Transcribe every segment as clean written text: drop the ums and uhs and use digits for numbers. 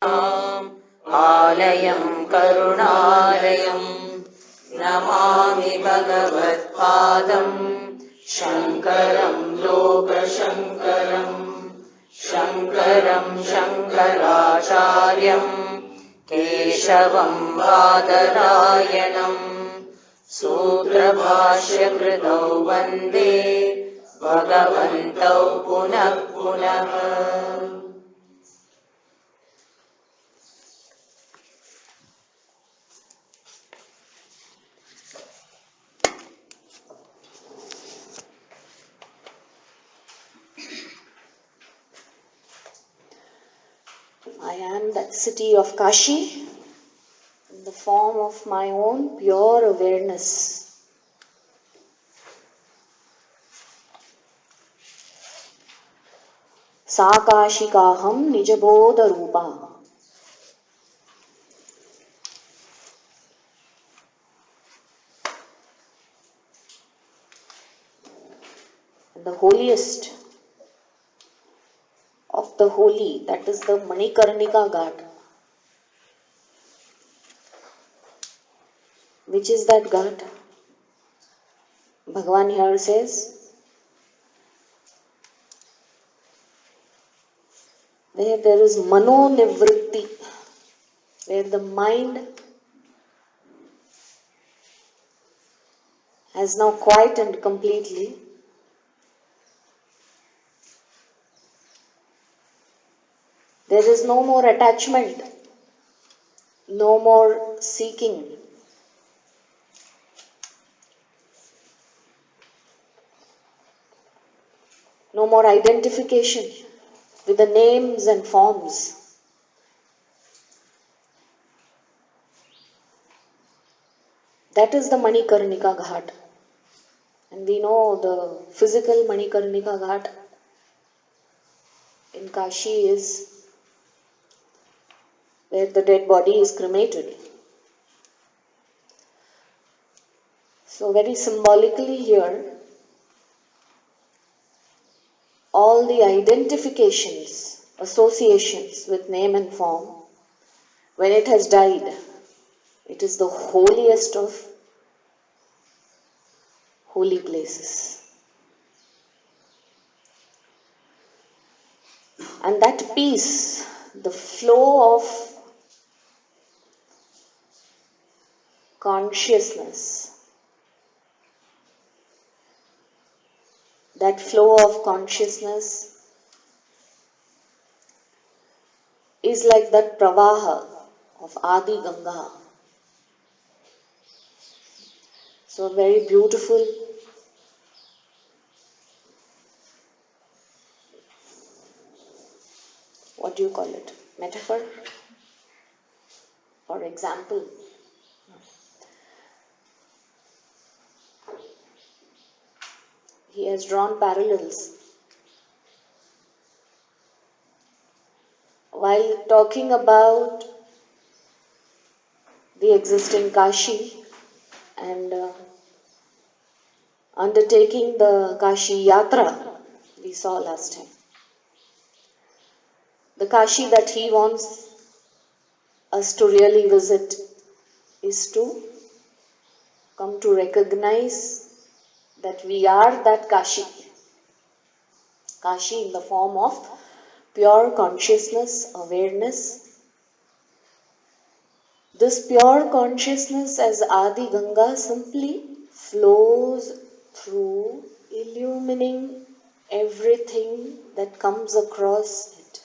आलयं करुणालयं नमामि भगवत्पादं शङ्करं लोकशङ्करं शङ्करं शङ्कराचार्यं केशवं बादरायणं सूत्रभाष्यकृतौ वन्दे भगवन्तौ पुनः पुनः। I am that city of Kashi in the form of my own pure awareness. Sakashikaham nijabodha rupa. The holiest of the holy, that is the Manikarnika Ghat. Which is that Ghat? Bhagavan here says, where there is mano-nivritti, where the mind has now quietened completely, there is no more attachment, no more seeking. No more identification with the names and forms. That is the Manikarnika Ghat. And we know the physical Manikarnika Ghat in Kashi is where the dead body is cremated. So very symbolically here, all the identifications, associations with name and form, when it has died, it is the holiest of holy places. And that peace, the flow of consciousness, that flow of consciousness is like that pravaha of Adi Ganga. So very beautiful, what do you call it? Metaphor or example? He has drawn parallels. While talking about the existing Kashi and undertaking the Kashi Yatra, we saw last time. The Kashi that he wants us to really visit is to come to recognize that we are that Kashi. Kashi in the form of pure consciousness, awareness. This pure consciousness as Adi Ganga simply flows through, illumining everything that comes across it.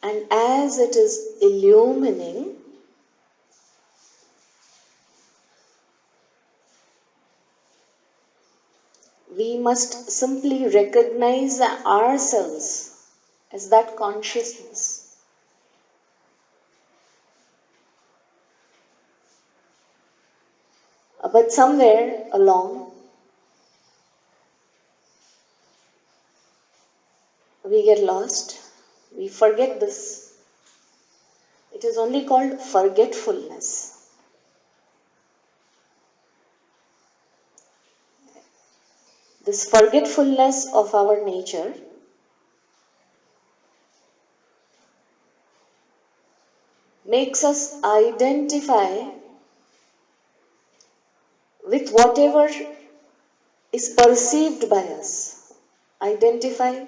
And as it is illumining, we must simply recognize ourselves as that consciousness. But somewhere along, we get lost, we forget this. It is only called forgetfulness. This forgetfulness of our nature makes us identify with whatever is perceived by us. Identify,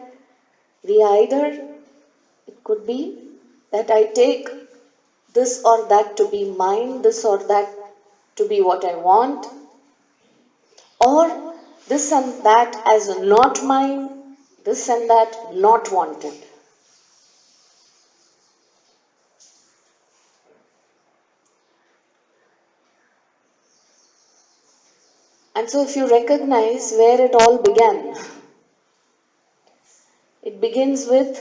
it could be that I take this or that to be mine, this or that to be what I want, or this and that as not mine, this and that not wanted. And so if you recognize where it all began, it begins with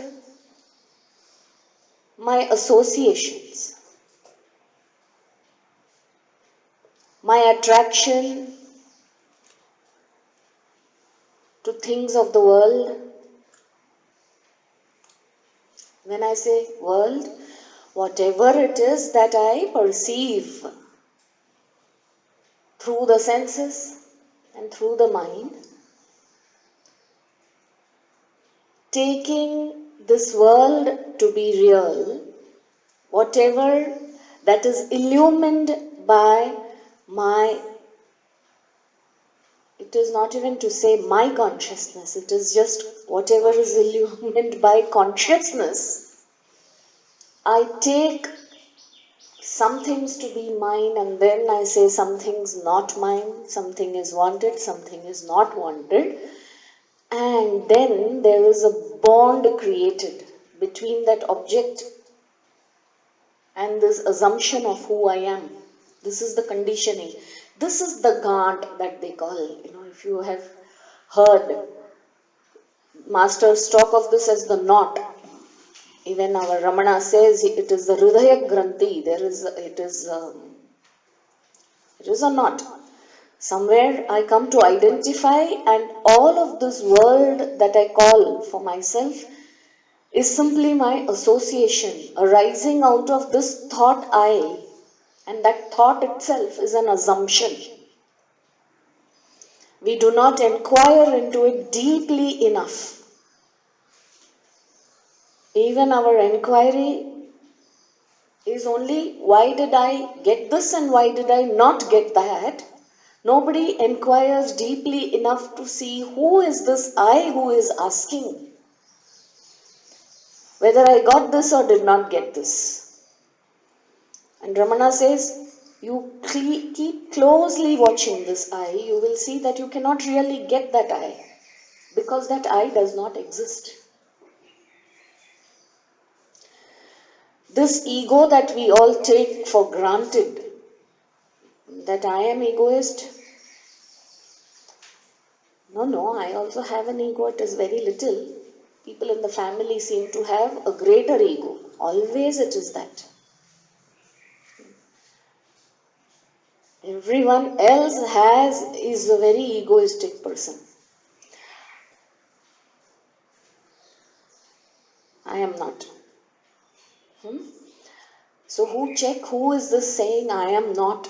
my associations, my attraction to things of the world. When I say world, whatever it is that I perceive through the senses and through the mind, taking this world to be real, whatever that is illumined by it is not even to say my consciousness, it is just whatever is illumined by consciousness. I take some things to be mine, and then I say something's not mine, something is wanted, something is not wanted. And then there is a bond created between that object and this assumption of who I am. This is the conditioning. This is the guard that they call. If you have heard, masters talk of this as the knot. Even our Ramana says it is the Hridaya Granthi. It is a knot. Somewhere I come to identify, and all of this world that I call for myself is simply my association arising out of this thought I, and that thought itself is an assumption. We do not inquire into it deeply enough. Even our inquiry is only, why did I get this and why did I not get that? Nobody inquires deeply enough to see who is this I who is asking whether I got this or did not get this. And Ramana says, you keep closely watching this I, you will see that you cannot really get that I, because that I does not exist. This ego that we all take for granted, that I am egoist. No, I also have an ego. It is very little. People in the family seem to have a greater ego. Always it is that. Everyone else is a very egoistic person. I am not. So who is this saying I am not?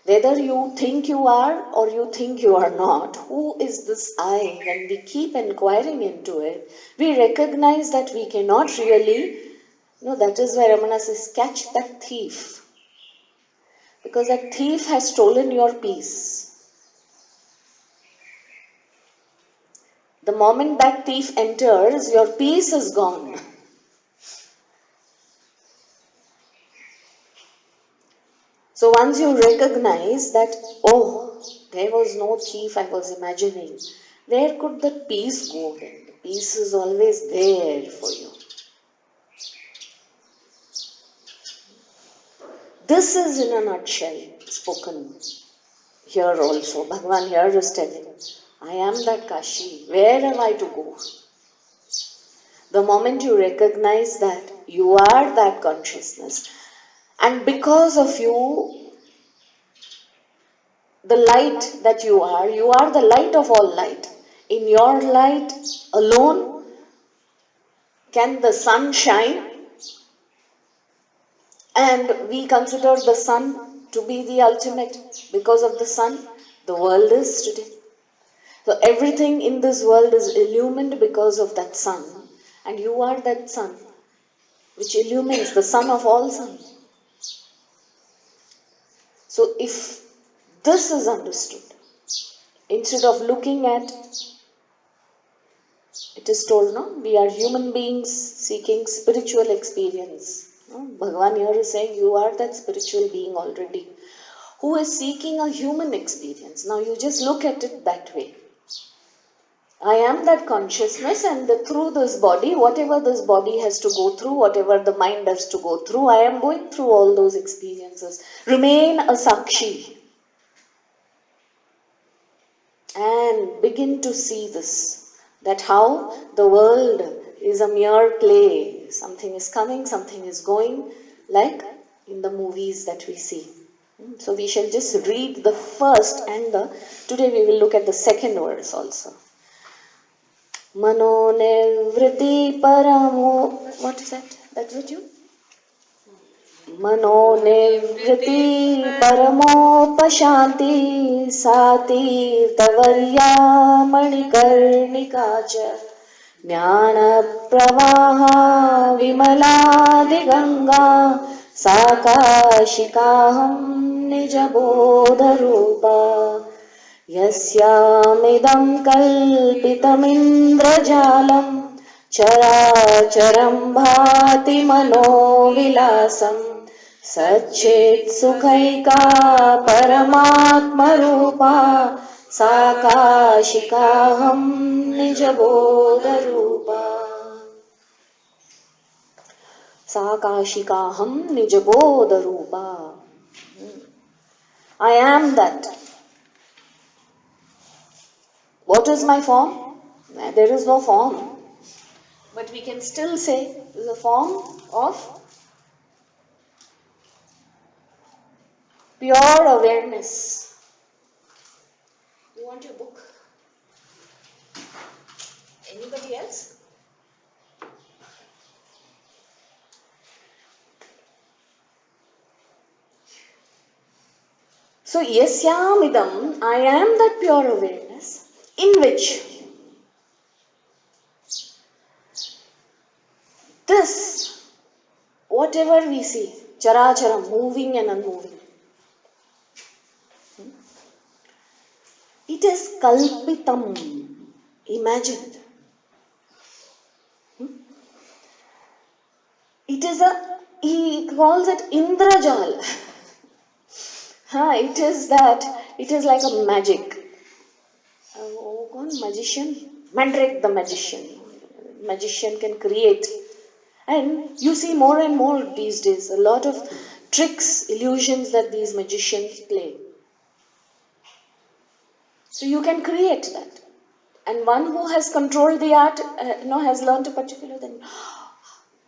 Whether you think you are or you think you are not, who is this I? When we keep inquiring into it, we recognize that we cannot really, that is why Ramana says, catch that thief. Because that thief has stolen your peace. The moment that thief enters, your peace is gone. So once you recognize that, there was no thief I was imagining, where could the peace go then? The peace is always there for you. This is in a nutshell spoken here also. Bhagavan here is telling, I am that Kashi. Where am I to go? The moment you recognize that you are that consciousness, and because of you, the light that you are the light of all light. In your light alone can the sun shine. And we consider the sun to be the ultimate. Because of the sun, the world is today. So everything in this world is illumined because of that sun. And you are that sun. which illumines the sun of all suns. So if this is understood, instead of looking at, it is told, no, we are human beings seeking spiritual experience. No? Bhagavan here is saying you are that spiritual being already, who is seeking a human experience. Now you just look at it that way. I am that consciousness, and through this body, whatever this body has to go through, whatever the mind has to go through, I am going through all those experiences. Remain a sakshi and begin to see this, that how the world is a mere play. Something is coming, something is going, like in the movies that we see. So we shall just read the first and today we will look at the second verse also. Mano nivriti paramo. What is that? That's what you? Mano nivriti paramo pashanti sati tavarya manikarnika cha jnana pravaha vimaladi ganga sakashikaham nijabodharupa yasyamidam kalpitamindrajalam characharam bhati manovilasam satchit sukhaika paramatma rupa sakashikaham nijabodharupa sakashikaham nijabodharupa. I am that. What is my form? There is no form. But we can still say it is a form of pure awareness. You want your book? Anybody else? So, yasyamidam, I am that pure awareness in which this, whatever we see, characharam, moving and unmoving, it is kalpitam, imagined. It is he calls it indrajal. It is like a magic. Magician? Mandrake the magician. Magician can create. And you see more and more these days, a lot of tricks, illusions that these magicians play. So you can create that. And one who has controlled the art, has learned a particular thing.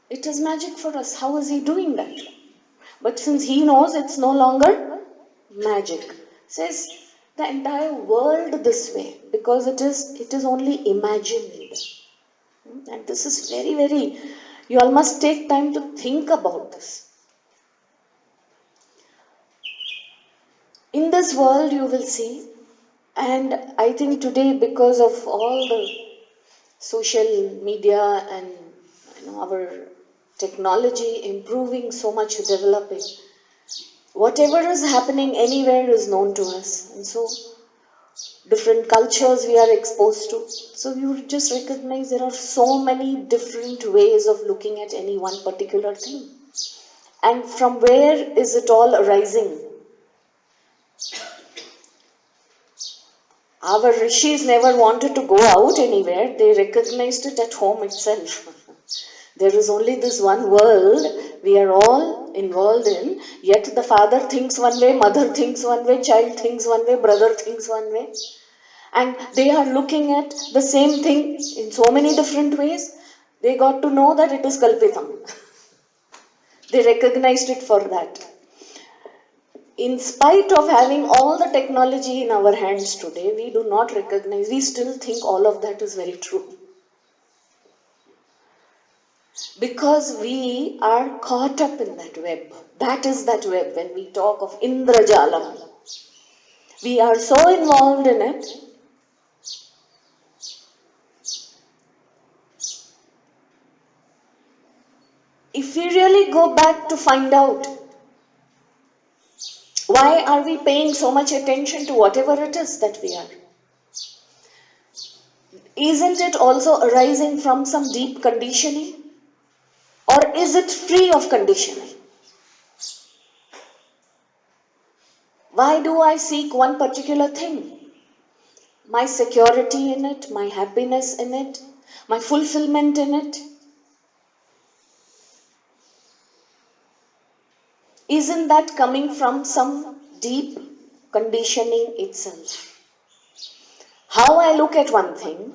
It is magic for us. How is he doing that? But since he knows it's no longer magic, says the entire world this way, because it is only imagined. And this is very, very, you all must take time to think about this. In this world you will see, and I think today because of all the social media and our technology improving so much, developing, whatever is happening anywhere is known to us. And so different cultures we are exposed to. So you just recognize there are so many different ways of looking at any one particular thing. And from where is it all arising? Our rishis never wanted to go out anywhere. They recognized it at home itself. There is only this one world we are all involved in, yet the father thinks one way, mother thinks one way, child thinks one way, brother thinks one way. And they are looking at the same thing in so many different ways. They got to know that it is kalpitam. They recognized it for that. In spite of having all the technology in our hands today, we do not recognize, we still think all of that is very true. Because we are caught up in that web. That is that web when we talk of Indrajalam. We are so involved in it. If we really go back to find out, why are we paying so much attention to whatever it is that we are? Isn't it also arising from some deep conditioning? Or is it free of conditioning? Why do I seek one particular thing? My security in it, my happiness in it, my fulfillment in it. Isn't that coming from some deep conditioning itself? How I look at one thing,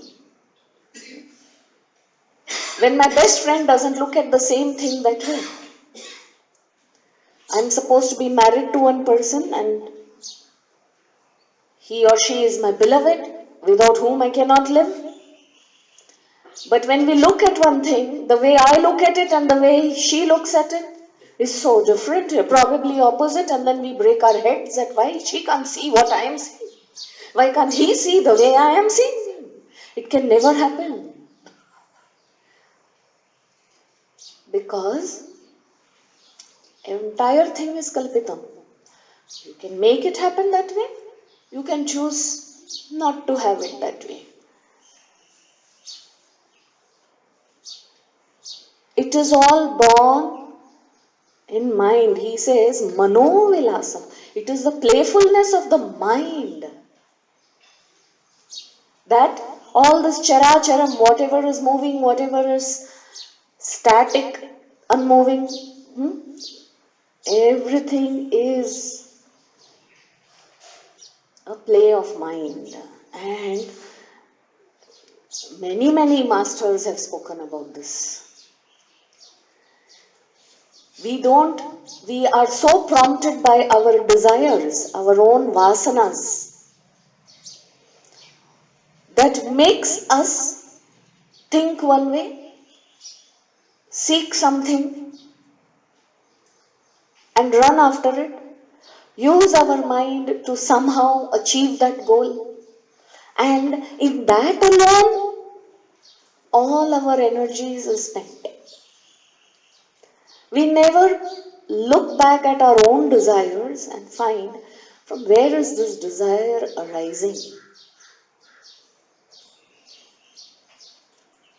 when my best friend doesn't look at the same thing that way. I'm supposed to be married to one person and he or she is my beloved, without whom I cannot live. But when we look at one thing, the way I look at it and the way she looks at it is so different, probably opposite, and then we break our heads that why she can't see what I am seeing. Why can't he see the way I am seeing? It can never happen. Because entire thing is kalpitam. You can make it happen that way. You can choose not to have it that way. It is all born in mind. He says, mano vilasam. It is the playfulness of the mind. That all this characharam, whatever is moving, whatever is static, unmoving, everything is a play of mind. And many masters have spoken about this. We are so prompted by our desires, our own vasanas, that makes us think one way, seek something, and run after it, use our mind to somehow achieve that goal. And in that alone, all our energies are spent. We never look back at our own desires and find from where is this desire arising.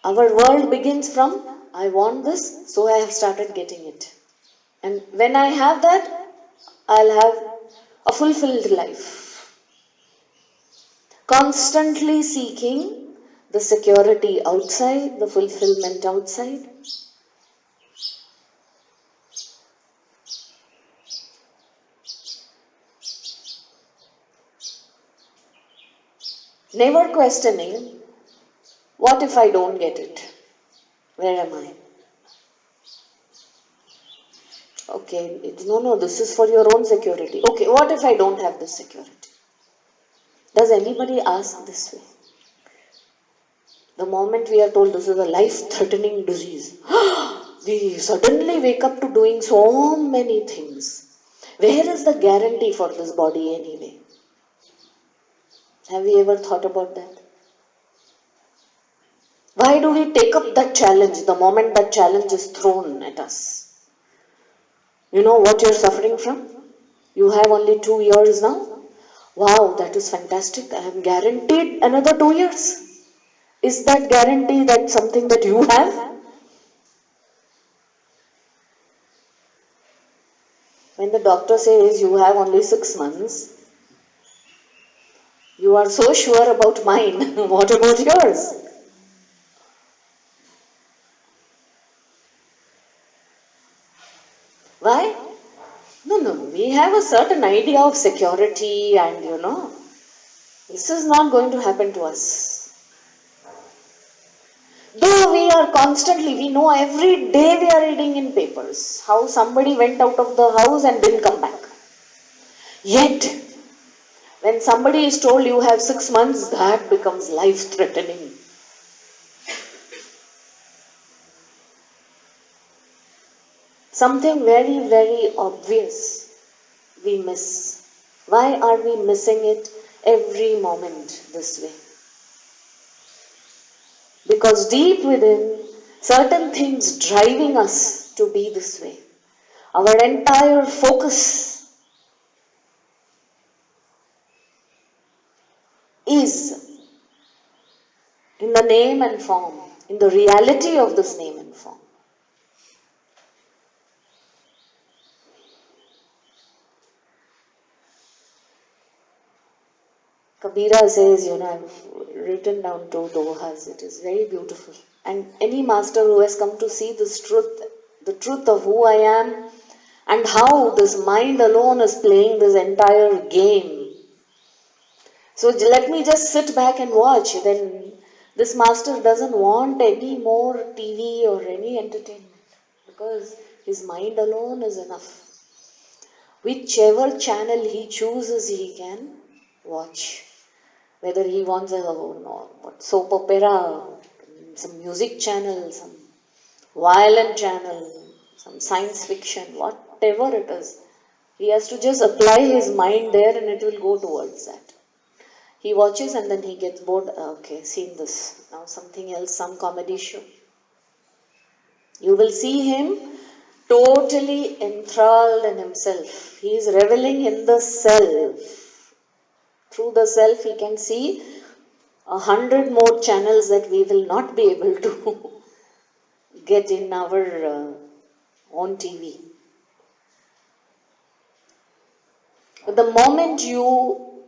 Our world begins from, I want this, so I have started getting it. And when I have that, I'll have a fulfilled life. Constantly seeking the security outside, the fulfillment outside. Never questioning, what if I don't get it? Where am I? Okay, no, this is for your own security. Okay, what if I don't have this security? Does anybody ask this way? The moment we are told this is a life-threatening disease, we suddenly wake up to doing so many things. Where is the guarantee for this body anyway? Have we ever thought about that? Why do we take up that challenge the moment that challenge is thrown at us? You know what you're suffering from? You have only 2 years now. Wow, that is fantastic. I am guaranteed another 2 years. Is that guarantee that something that you have? When the doctor says you have only 6 months, you are so sure about mine. What about yours? Why? No. We have a certain idea of security and this is not going to happen to us. Though we know every day we are reading in papers how somebody went out of the house and didn't come back. Yet, when somebody is told you have 6 months, that becomes life-threatening. Something very obvious we miss. Why are we missing it every moment this way? Because deep within, certain things driving us to be this way. Our entire focus is in the name and form, in the reality of this name and form. Kabira says, I've written down 2 dohas. It is very beautiful. And any master who has come to see this truth, the truth of who I am, and how this mind alone is playing this entire game. So let me just sit back and watch. Then this master doesn't want any more TV or any entertainment, because his mind alone is enough. Whichever channel he chooses, he can watch. Whether he wants a soap opera, some music channel, some violent channel, some science fiction, whatever it is, he has to just apply his mind there and it will go towards that. He watches and then he gets bored. Okay, seen this. Now something else, some comedy show. You will see him totally enthralled in himself. He is reveling in the self. Through the self, he can see 100 more channels that we will not be able to get in our own TV. But the moment you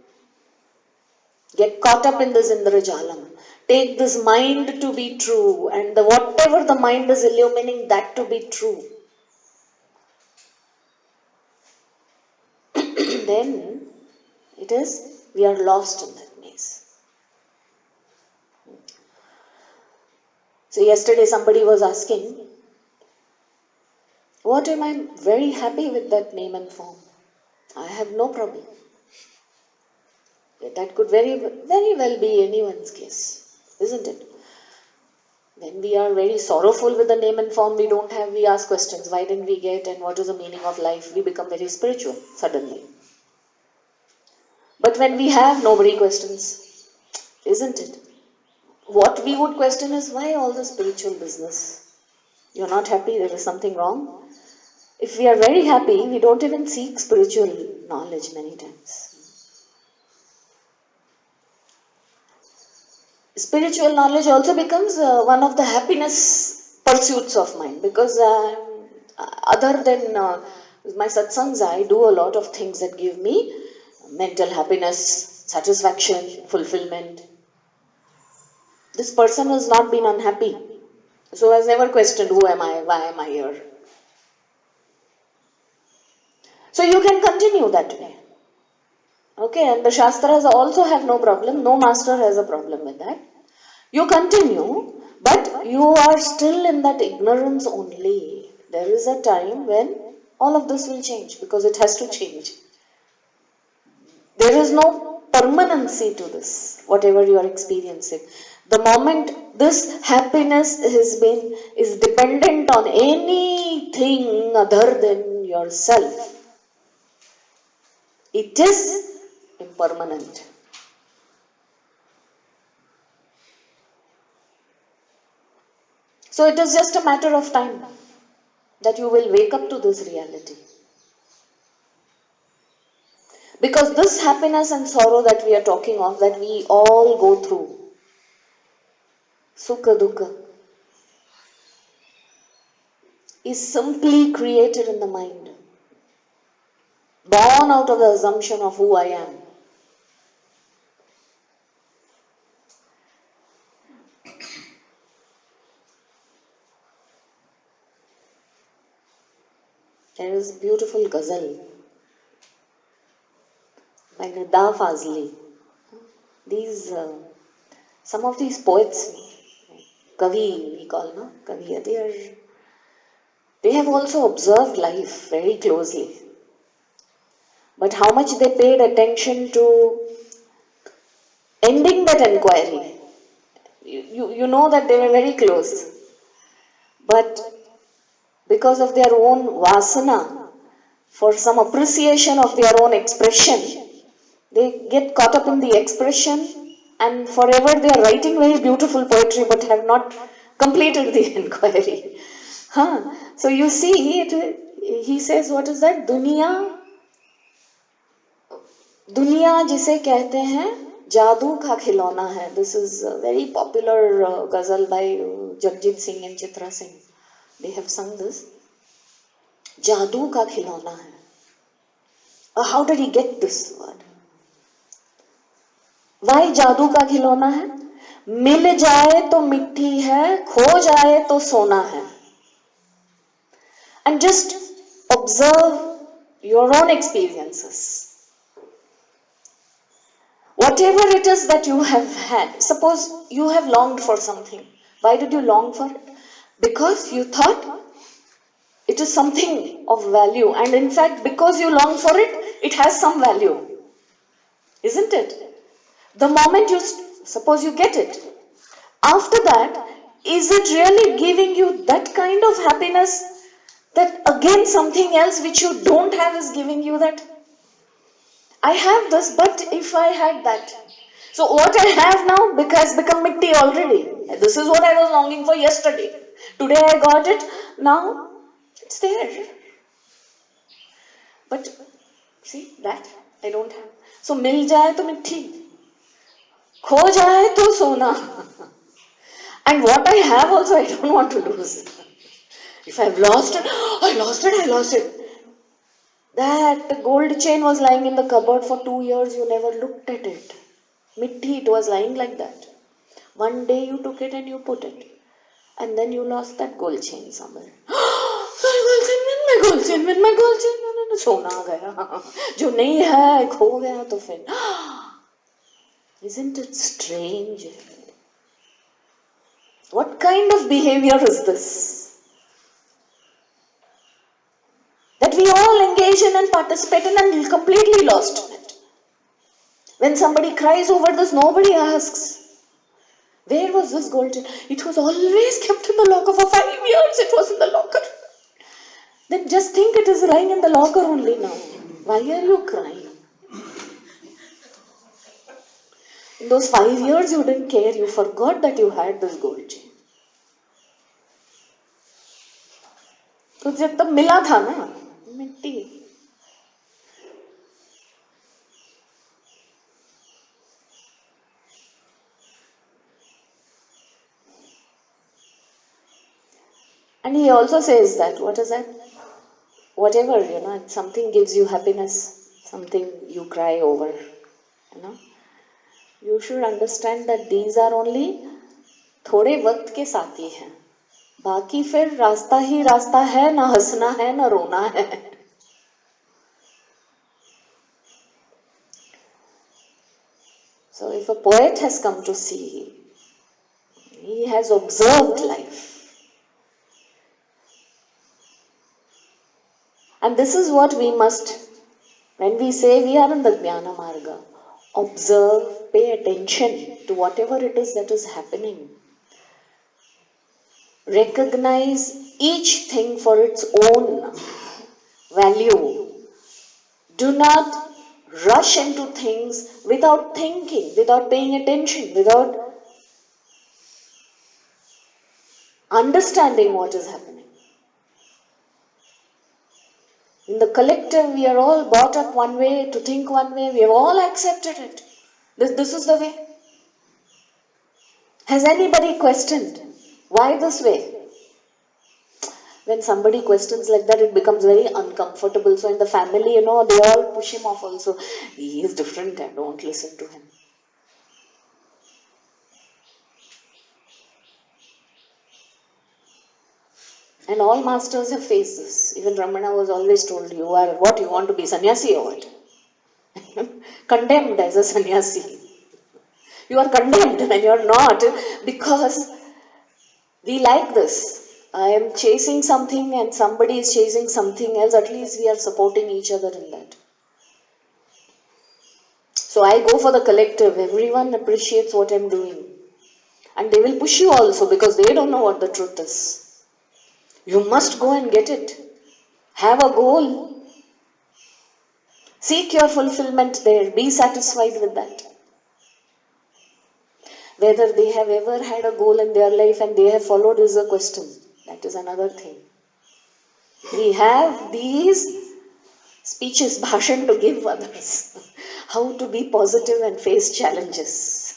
get caught up in this Indrajalam, take this mind to be true, and whatever the mind is illumining, that to be true, then we are lost in that maze. So yesterday somebody was asking, what am I very happy with that name and form? I have no problem. That could very well be anyone's case, isn't it? When we are very sorrowful with the name and form we ask questions. Why didn't we get, and what is the meaning of life? We become very spiritual suddenly. But when we have, nobody questions, isn't it? What we would question is, why all the spiritual business? You're not happy, there is something wrong. If we are very happy, we don't even seek spiritual knowledge many times. Spiritual knowledge also becomes one of the happiness pursuits of mine, because other than my satsangs, I do a lot of things that give me mental happiness, satisfaction, fulfillment. This person has not been unhappy, so has never questioned, who am I, why am I here? So you can continue that way. Okay, and the Shastras also have no problem, no master has a problem with that. You continue, but you are still in that ignorance only. There is a time when all of this will change, because it has to change. There is no permanency to this, whatever you are experiencing. The moment this happiness is dependent on anything other than yourself, it is impermanent. So it is just a matter of time that you will wake up to this reality. Because this happiness and sorrow that we are talking of, that we all go through, Sukha Dukkha, is simply created in the mind, born out of the assumption of who I am. There is a beautiful ghazal by Nida Fazli. Some of these poets, Kavi we call, no? Kavi, they have also observed life very closely. But how much they paid attention to ending that inquiry. You know that they were very close. But because of their own vasana, for some appreciation of their own expression, they get caught up in the expression, and forever they are writing very beautiful poetry but have not completed the inquiry. Huh. So you see, he says, what is that? दुनिया जिसे कहते हैं जादू का खिलौना है. This is a very popular ghazal by Jagjit Singh and Chitra Singh. They have sung this. जादू का खिलौना है. How did he get this word? Why जादू का खिलौना है? मिल जाए तो मिट्टी है, खो जाए तो सोना है. And just observe your own experiences. Whatever it is that you have had, suppose you have longed for something. Why did you long for it? Because you thought it is something of value. And in fact, because you long for it, it has some value. Isn't it? The moment you, suppose you get it, after that, is it really giving you that kind of happiness that again something else which you don't have is giving you that? I have this, but if I had that. So what I have now has become mitti already. This is what I was longing for yesterday. Today I got it, now it's there. But see, that I don't have. So mil jaye to mitti, kho jaye to sona. And what I have also I don't want to lose. If I've lost it, I lost it. That gold chain was lying in the cupboard for 2 years, you never looked at it. Mitti, it was lying like that. One day you took it and you put it. And then you lost that gold chain somewhere. my gold chain, सोना गया. जो नहीं है, खो गया तो फिर. Isn't it strange? What kind of behavior is this? That we all engage in and participate in and completely lost in it. When somebody cries over this, nobody asks, where was this gold chain? It was always kept in the locker for 5 years. It was in the locker. Then just think it is lying in the locker only now. Why are you crying? In those 5 years you didn't care. You forgot that you had this gold chain. तुझे तब मिला था ना मिट्टी. And he also says that, what is that? Whatever, if something gives you happiness, something you cry over, you should understand that these are only थोड़े वक्त के साथी हैं. बाकी फिर रास्ता ही रास्ता है, ना हंसना है ना रोना है. So if a poet has come to see, he has observed life. And this is what we must, when we say we are in the Jnana Marga, observe, pay attention to whatever it is that is happening. Recognize each thing for its own value. Do not rush into things without thinking, without paying attention, without understanding what is happening. In the collective, we are all brought up one way, to think one way. We have all accepted it. This is the way. Has anybody questioned? Why this way? When somebody questions like that, it becomes very uncomfortable. So in the family, they all push him off also. He is different, I don't listen to him. And all masters have faced this. Even Ramana was always told, you are what? You want to be sannyasi or what? Condemned as a sannyasi. You are condemned when you are not, because we like this. I am chasing something and somebody is chasing something else. At least we are supporting each other in that. So I go for the collective. Everyone appreciates what I am doing. And they will push you also because they don't know what the truth is. You must go and get it. Have a goal. Seek your fulfillment there. Be satisfied with that. Whether they have ever had a goal in their life and they have followed is a question. That is another thing. We have these speeches, bhashan to give others. How to be positive and face challenges.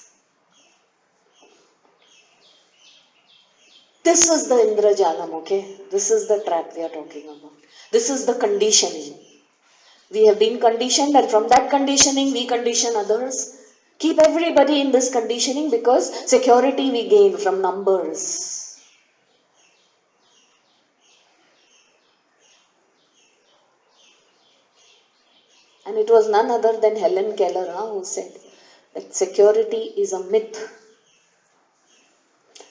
This is the Indrajalam, okay? This is the trap we are talking about. This is the conditioning. We have been conditioned, and from that conditioning we condition others. Keep everybody in this conditioning because security we gain from numbers. And it was none other than Helen Keller who said that security is a myth.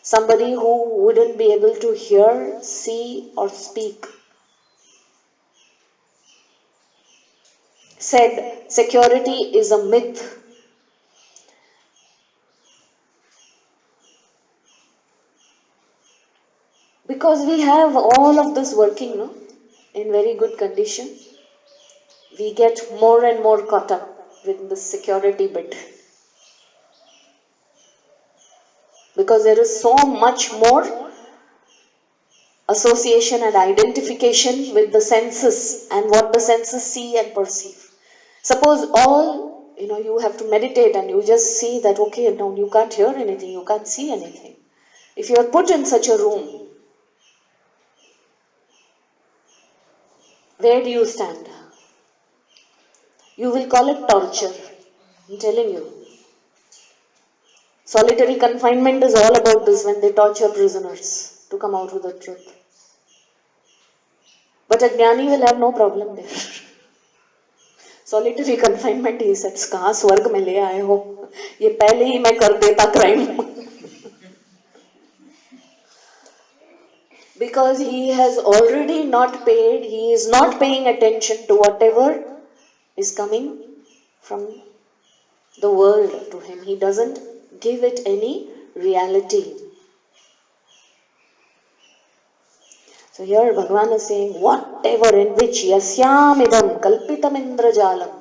Somebody who wouldn't be able to hear, see or speak said security is a myth. Because we have all of this working in very good condition, we get more and more caught up with the security bit. Because there is so much more association and identification with the senses and what the senses see and perceive. Suppose you have to meditate and you just see that, okay, now you can't hear anything, you can't see anything. If you are put in such a room, where do you stand? You will call it torture. I'm telling you. Solitary confinement is all about this, when they torture prisoners to come out with the truth. But a jnani will have no problem there. Solitary confinement, he said, कहाँ स्वर्ग में ले आए हो? ये पहले ही मैं कर देता crime. Because he has already not paid, he is not paying attention to whatever is coming from the world to him. He doesn't give it any reality. So here Bhagavan is saying, whatever in which yasyam idam kalpitam indrajalam.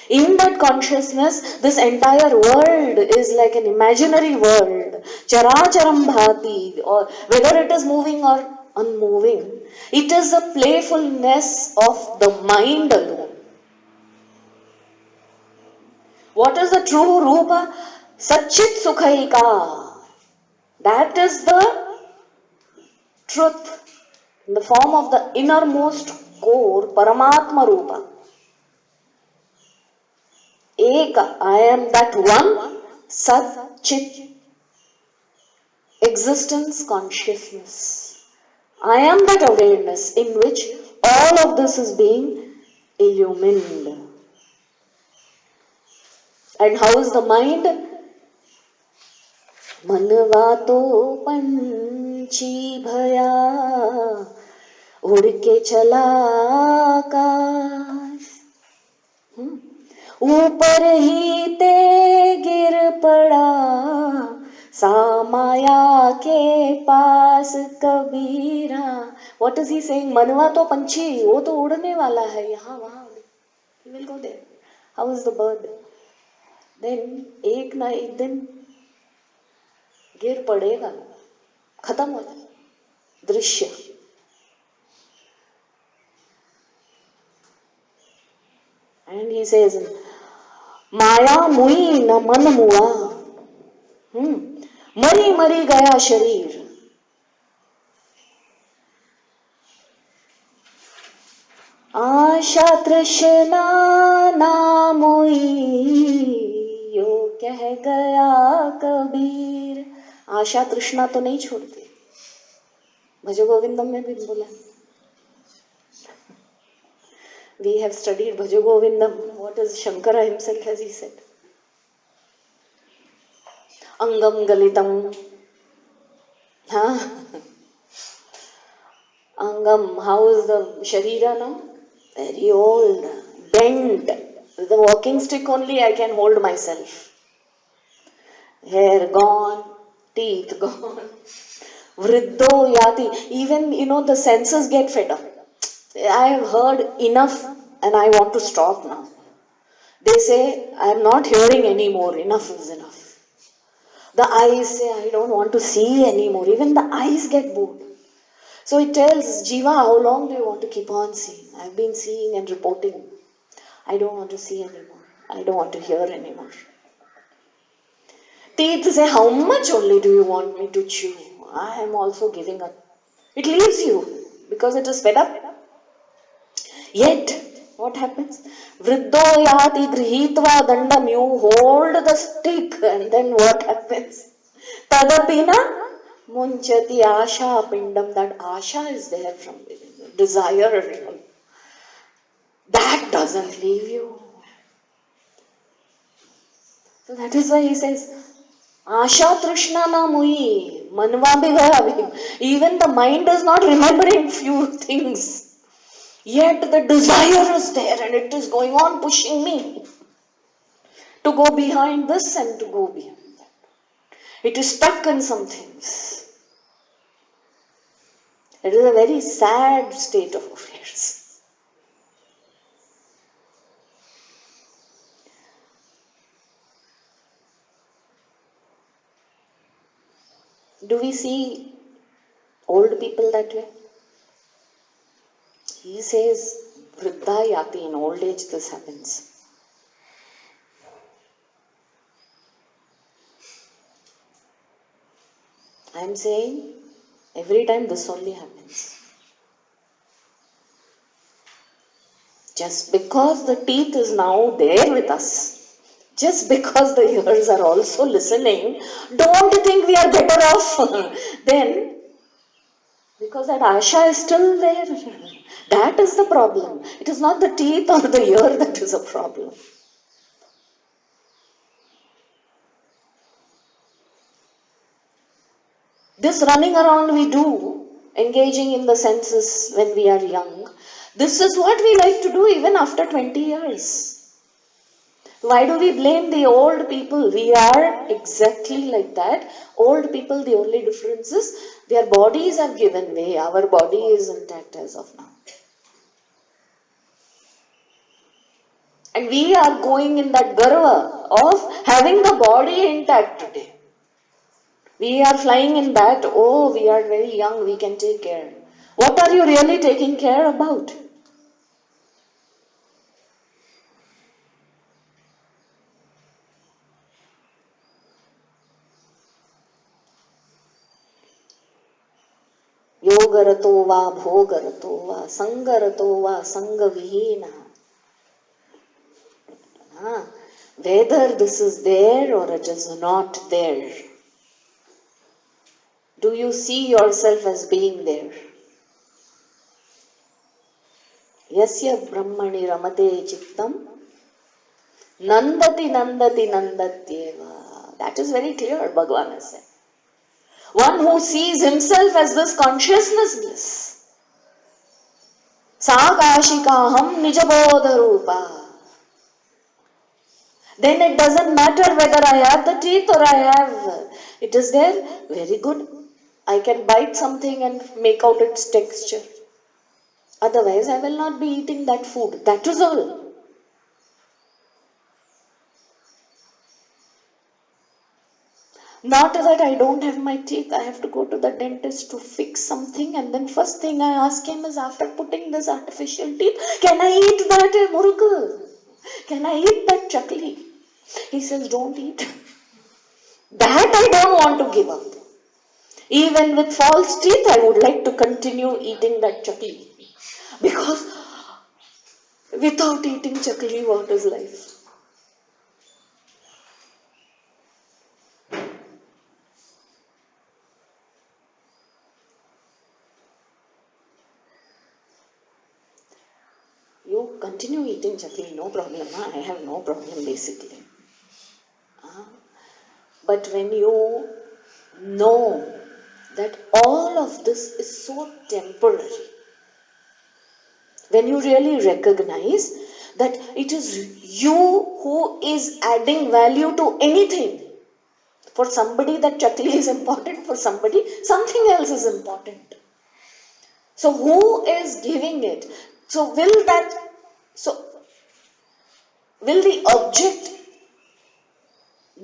In that consciousness, this entire world is like an imaginary world. Characharam bhati, or whether it is moving or unmoving. It is the playfulness of the mind alone. What is the true Rupa? Satchit Sukhaika. That is the truth in the form of the innermost core, Paramatma Rupa. Eka, I am that one, Sat Chit, existence, consciousness. I am that awareness in which all of this is being illumined. And how is the mind? Manvato panchi bhaya udke chala akash. ऊपर ही ते गिर पड़ा सामाया के पास कबीरा. What is he saying? मनवा तो पंछी, वो तो उड़ने वाला है यहाँ वहाँ. He will go there. How is the bird? Then एक ना एक दिन गिर पड़ेगा, खत्म हो जाए दृश्य. And he says, माया मुई न मन मुआ, मरी मरी गया शरीर. आशा तृष्णा ना मुई, यो कह गया कबीर. आशा तृष्णा तो नहीं छोड़ती. भज गोविंदम में भी बोला. We have studied Bhaja Govindam. What is Shankara himself has he said? Angam Galitam. Angam, how is the Sharira now? Very old, bent. With the walking stick only I can hold myself. Hair gone, teeth gone. Vriddho yati. Even, the senses get fed up. I have heard enough and I want to stop now. They say, I am not hearing anymore. Enough is enough. The eyes say, I don't want to see anymore. Even the eyes get bored. So it tells Jiva, how long do you want to keep on seeing? I've been seeing and reporting. I don't want to see anymore. I don't want to hear anymore. Teeth say, how much only do you want me to chew? I am also giving up. It leaves you because it is fed up. Yet, what happens? Vriddho yati grihitva dandam. You hold the stick and then what happens? Tadapina munchati asha pindam. That asha is there from within. Desire. That doesn't leave you. So that is why he says, Asha Trishna na mui, manva bhi. Even the mind is not remembering few things. Yet the desire is there and it is going on pushing me to go behind this and to go behind that. It is stuck in some things. It is a very sad state of affairs. Do we see old people that way? He says, Vriddha yati, in old age this happens. I am saying, every time this only happens. Just because the teeth is now there with us, just because the ears are also listening, don't think we are better off then, because that asha is still there. That is the problem. It is not the teeth or the ear that is a problem. This running around we do, engaging in the senses when we are young, this is what we like to do even after 20 years. Why do we blame the old people? We are exactly like that. Old people, the only difference is their bodies have given way. Our body is intact as of now. And we are going in that garva of having the body intact today. We are flying in that, oh, we are very young, we can take care. What are you really taking care about? Yogarato va bhogarato va sangarato va sangavihina. Whether this is there or it is not there. Do you see yourself as being there? Yasya brahmani ramate chittam nandati nandati nandatyeva. That is very clear, Bhagavan has said. One who sees himself as this consciousness bliss. Sa kashikaham nijabodha rupa. Then it doesn't matter whether I have the teeth or I have. It is there, very good. I can bite something and make out its texture. Otherwise, I will not be eating that food. That is all. Not that I don't have my teeth. I have to go to the dentist to fix something, and then first thing I ask him is, after putting this artificial teeth, can I eat that murukku? Can I eat that chakli? He says, don't eat. That I don't want to give up. Even with false teeth, I would like to continue eating that chakli. Because without eating chakli, what is life? You continue eating chakli, no problem. I have no problem basically. But when you know that all of this is so temporary, when you really recognize that it is you who is adding value to anything. For somebody that chakli is important, for somebody something else is important. So who is giving it? So will the object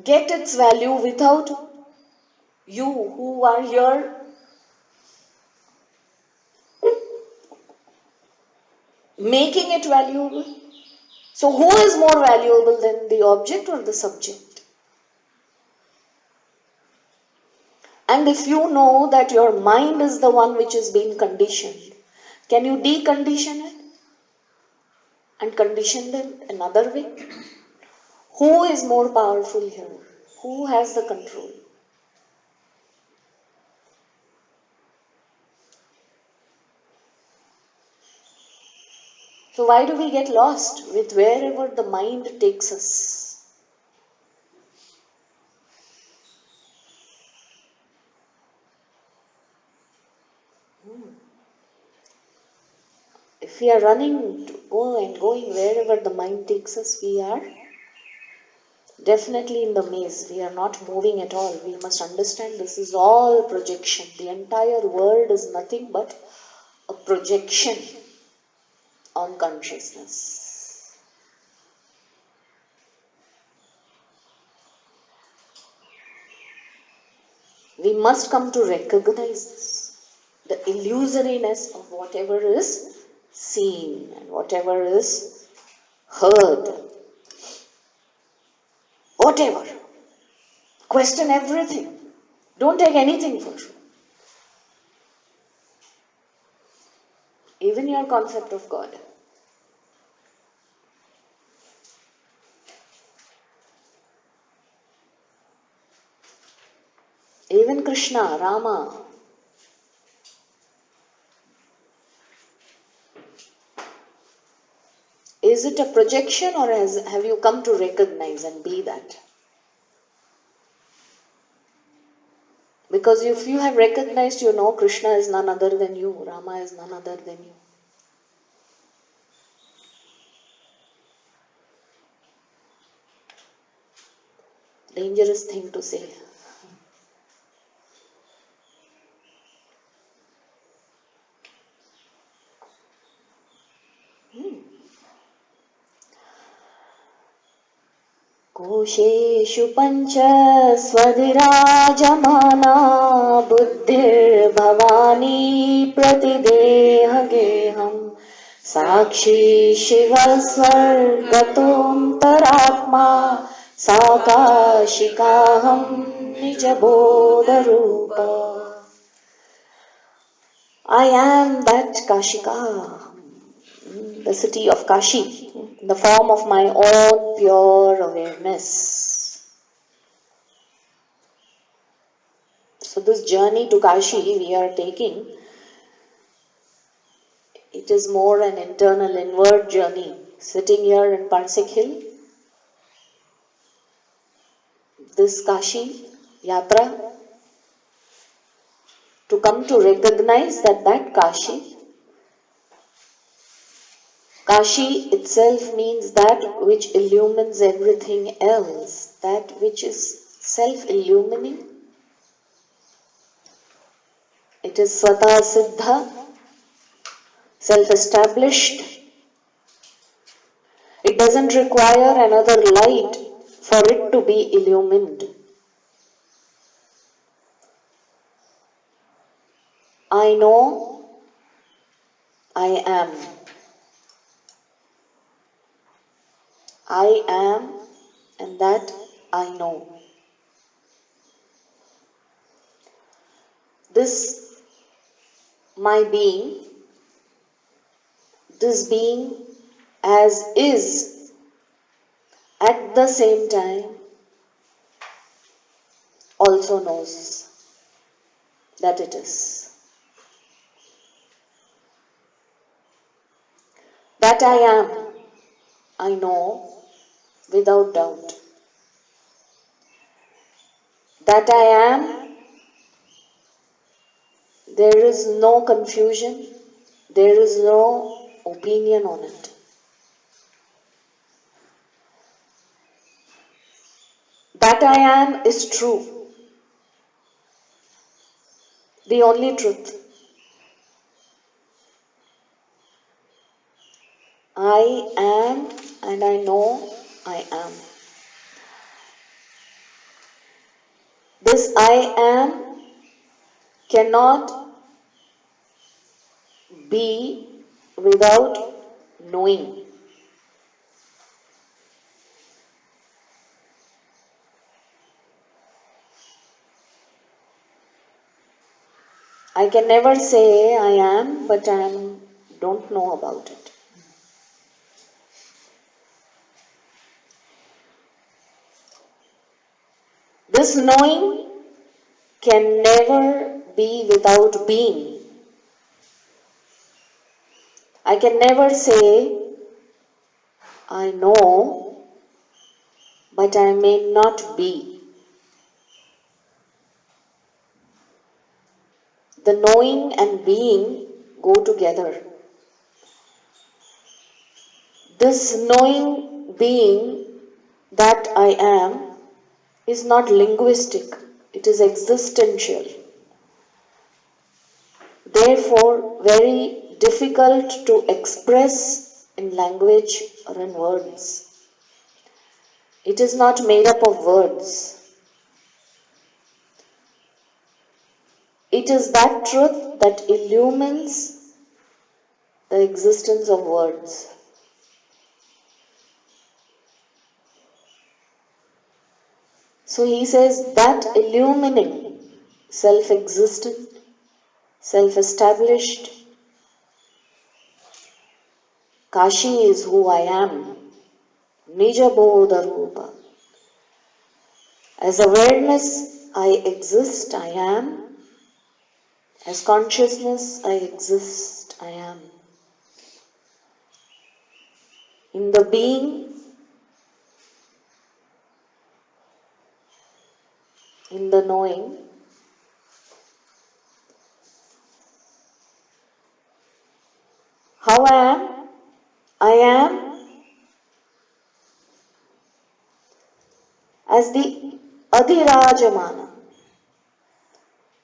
get its value without You who are here making it valuable. So who is more valuable than the object or the subject? And if you know that your mind is the one which is being conditioned, can you decondition it and condition it another way? Who is more powerful here? Who has the control? So why do we get lost with wherever the mind takes us? If we are running to go and going wherever the mind takes us, we are definitely in the maze. We are not moving at all. We must understand this is all projection. The entire world is nothing but a projection on consciousness. We must come to recognize this, the illusoriness of whatever is seen and whatever is heard. Whatever. Question everything. Don't take anything for true. Even your concept of God. Even Krishna, Rama. Is it a projection or have you come to recognize and be that? Because if you have recognized, you know Krishna is none other than you, Rama is none other than you. Dangerous thing to say. कोशेषु पञ्च स्वधिराजमाना बुद्धिर्भवानी प्रतिदेहगेहम् साक्षी शिवस्वर्गतोऽन्तरात्मा साकाशिकाहं निजबोधरूपा. I am that Kashika, the city of Kashi, in the form of my own pure awareness. So this journey to Kashi we are taking, it is more an internal inward journey. Sitting here in Pansik Hill, this Kashi Yatra, to come to recognize that Kashi itself means that which illumines everything else, that which is self-illumining. It is Swata Siddha, self-established. It doesn't require another light for it to be illumined. I know, I am. I am, and that I know. This, my being, this being as is, at the same time, also knows that it is. That I am, I know without doubt. That I am, there is no confusion, there is no opinion on it. That I am is true, the only truth. I am and I know I am. This I am cannot be without knowing. I can never say I am, but don't know about it. This knowing can never be without being. I can never say I know, but I may not be. The knowing and being go together. This knowing being that I am is not linguistic, it is existential. Therefore, very difficult to express in language or in words. It is not made up of words. It is that truth that illumines the existence of words. So he says that illumining, self-existent, self-established, Kashi is who I am, Nija Bodha Rupa. As awareness, I exist, I am. As consciousness, I exist, I am. In the being, in the knowing, how I am? I am as the Adhirajamana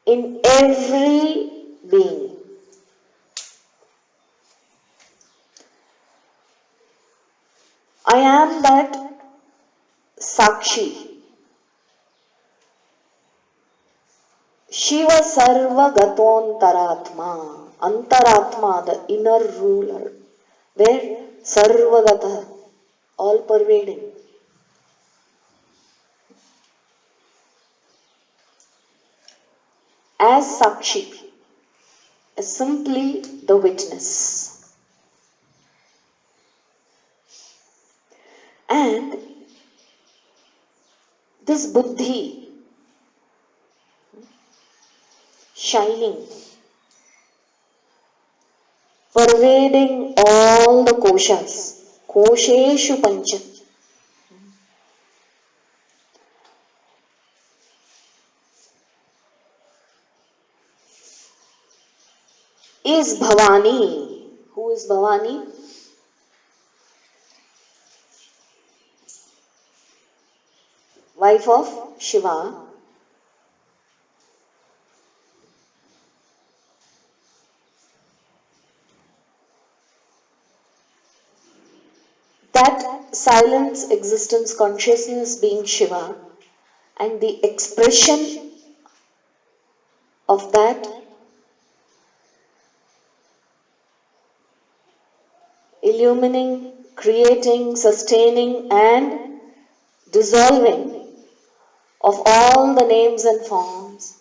in every being. I am that Sakshi. Shiva Sarva Gatontaratma. Antaratma, the inner ruler. Where Sarvagata, all pervading. As Sakshi, as simply the witness. And this buddhi, shining, pervading all the koshas, kosheshu panchakam, is Bhavani. Who is Bhavani? Wife of Shiva. That silence, existence, consciousness being Shiva, and the expression of that illumining, creating, sustaining, and dissolving of all the names and forms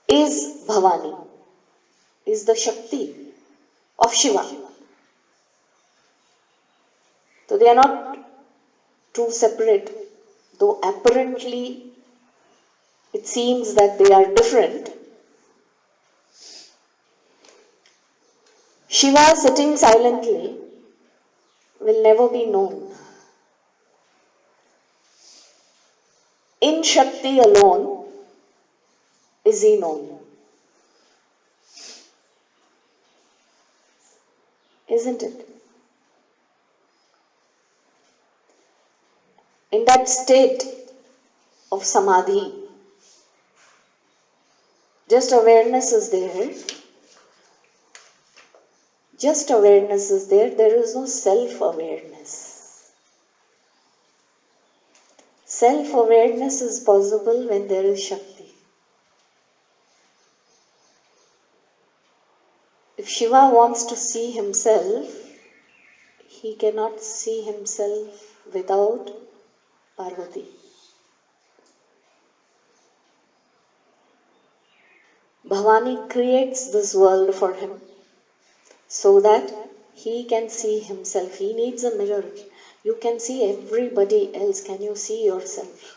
is Bhavani, is the Shakti of Shiva. So they are not two separate, though apparently it seems that they are different. Shiva sitting silently will never be known. In Shakti alone is he known. Isn't it? In that state of samadhi, just awareness is there. Just awareness is there. There is no self-awareness. Self-awareness is possible when there is Shakti. If Shiva wants to see himself, he cannot see himself without Parvati. Bhavani creates this world for him so that he can see himself. He needs a mirror. You can see everybody else. Can you see yourself?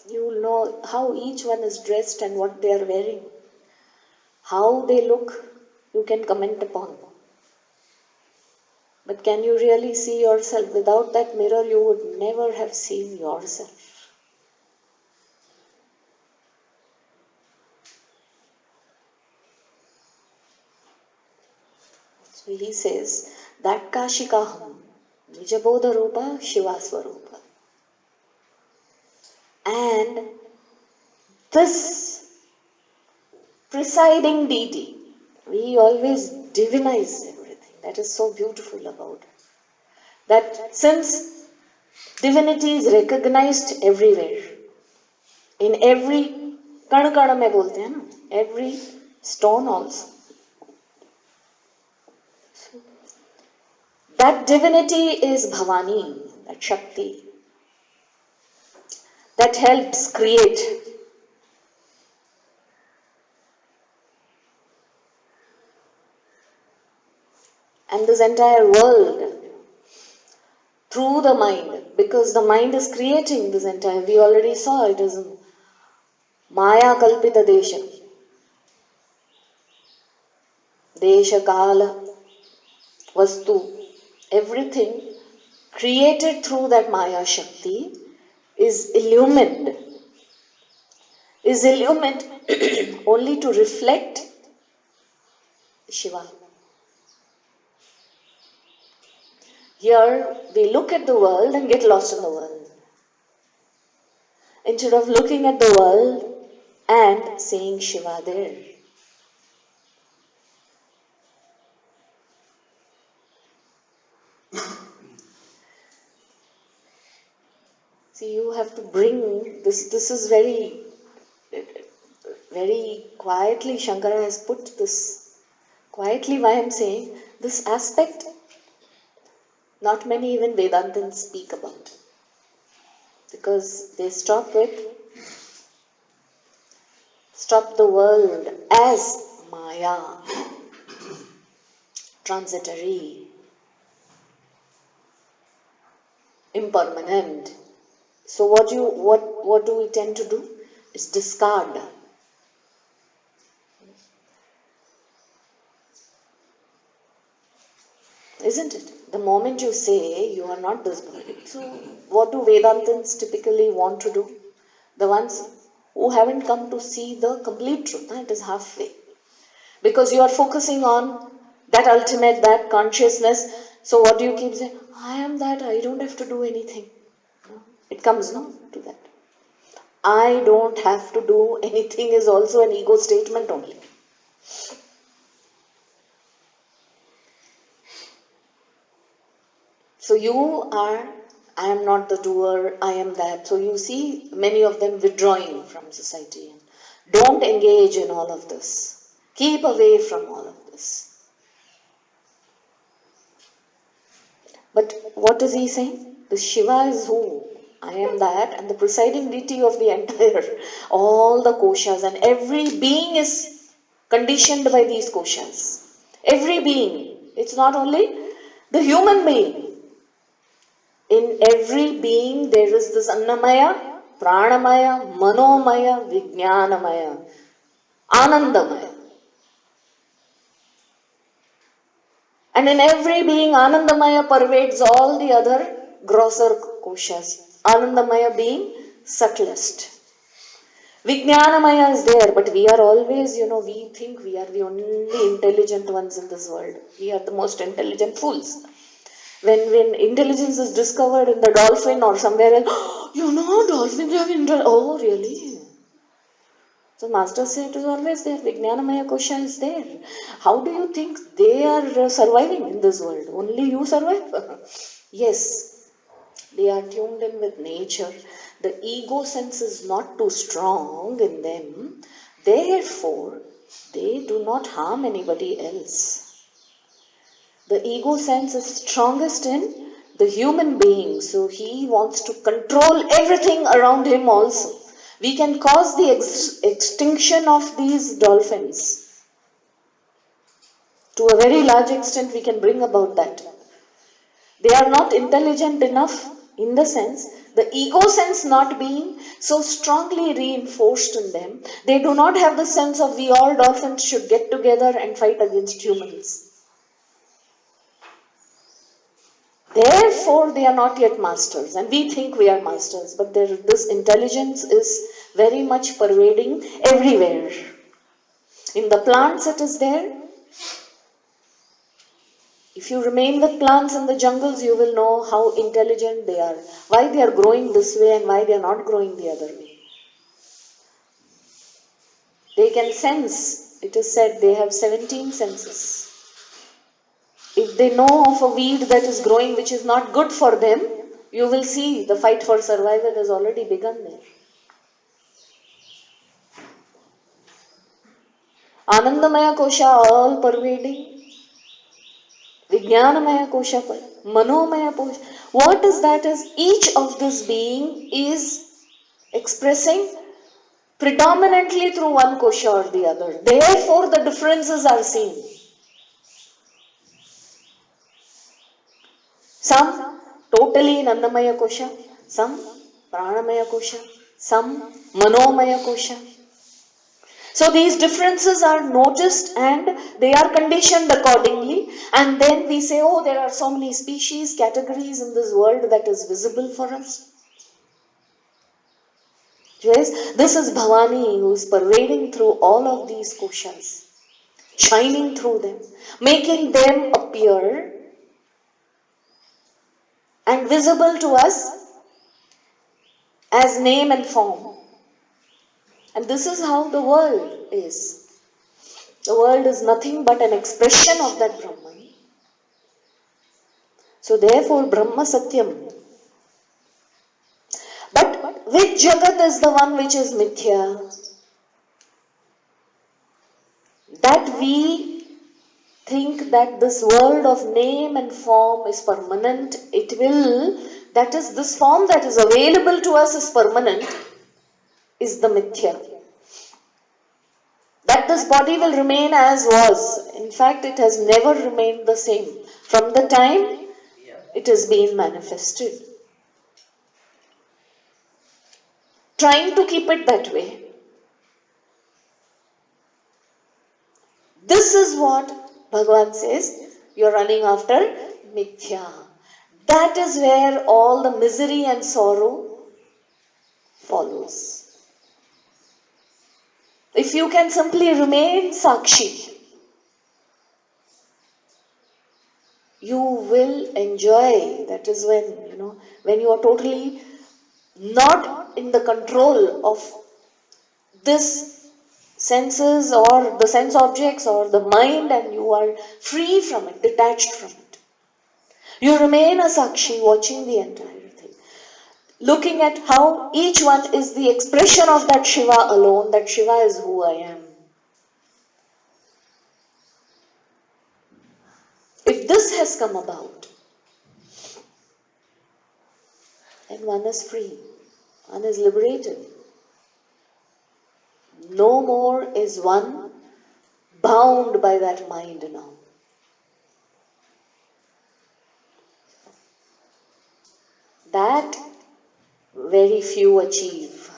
You will know how each one is dressed and what they are wearing. How they look, you can comment upon. But can you really see yourself? Without that mirror, you would never have seen yourself. So he says, that Kashikaham, Nijabodha Rupa, Shiva Swarupa. And this presiding deity, we always divinize everything. That is so beautiful about it. That since divinity is recognized everywhere, in every kana kana mein bolte hain na, every stone also. That divinity is Bhavani, that Shakti, that helps create. And this entire world, through the mind, because the mind is creating this entire, we already saw it as Maya Kalpita Desha. Desha, Kala, Vastu, everything created through that Maya Shakti is illumined only to reflect Shiva. Here we look at the world and get lost in the world. Instead of looking at the world and seeing Shiva there. See, you have to bring this. This is very, very quietly. Shankara has put this quietly. Why I'm saying this aspect. Not many even Vedantins speak about, because they stop the world as Maya, transitory, impermanent. So what do we tend to do? Is discard. Isn't it? The moment you say you are not this body. So what do Vedantins typically want to do? The ones who haven't come to see the complete truth. It is halfway. Because you are focusing on that ultimate, that consciousness. So what do you keep saying? I am that, I don't have to do anything. It comes to that. I don't have to do anything is also an ego statement only. So you are, I am not the doer, I am that. So you see many of them withdrawing from society. Don't engage in all of this. Keep away from all of this. But what is he saying? The Shiva is who? I am that, and the presiding deity of the entire, all the koshas, and every being is conditioned by these koshas. Every being. It's not only the human being. In every being there is this Annamaya, Pranamaya, Manomaya, Vijnanamaya, Anandamaya. And in every being, Anandamaya pervades all the other grosser koshas. Anandamaya being subtlest. Vijnanamaya is there, but we are always, we think we are the only intelligent ones in this world. We are the most intelligent fools. When intelligence is discovered in the dolphin or somewhere else, dolphins have intelligence. Oh, really? So Master said it is always there. Vijnanamaya Kosha is there. How do you think they are surviving in this world? Only you survive? Yes, they are tuned in with nature. The ego sense is not too strong in them. Therefore, they do not harm anybody else. The ego sense is strongest in the human being. So he wants to control everything around him also. We can cause the extinction of these dolphins. To a very large extent, we can bring about that. They are not intelligent enough in the sense, the ego sense not being so strongly reinforced in them. They do not have the sense of we all dolphins should get together and fight against humans. Therefore, they are not yet masters, and we think we are masters, but this intelligence is very much pervading everywhere. In the plants, it is there. If you remain with plants in the jungles, you will know how intelligent they are, why they are growing this way and why they are not growing the other way. They can sense, it is said, they have 17 senses. If they know of a weed that is growing which is not good for them, you will see the fight for survival has already begun there. Anandamaya Kosha, all pervading. Vijnanamaya Kosha, Manomaya Kosha. What is that? Is each of this being is expressing predominantly through one kosha or the other. Therefore, the differences are seen. Some totally in Annamaya Kosha, some Pranamaya Kosha, some Manomaya Kosha. So these differences are noticed and they are conditioned accordingly. And then we say, oh, there are so many species, categories in this world that is visible for us. Yes, this is Bhavani who is pervading through all of these koshas, shining through them, making them appear and visible to us as name and form. And this is how the world is. The world is nothing but an expression of that Brahman. So therefore Brahma Satyam. But which Jagat is the one which is Mithya? That we think that this world of name and form is permanent. It will, that is, this form that is available to us is permanent, is the Mithya. That this body will remain as was. In fact, it has never remained the same from the time it has been manifested. Trying to keep it that way. This is what Bhagavan says, you are running after Mithya. That is where all the misery and sorrow follows. If you can simply remain Sakshi, you will enjoy. That is when you are totally not in the control of this senses or the sense objects or the mind, and you are free from it, detached from it. You remain a Sakshi watching the entire thing. Looking at how each one is the expression of that Shiva alone, that Shiva is who I am. If this has come about, then one is free, one is liberated. No more is one bound by that mind now. That very few achieve.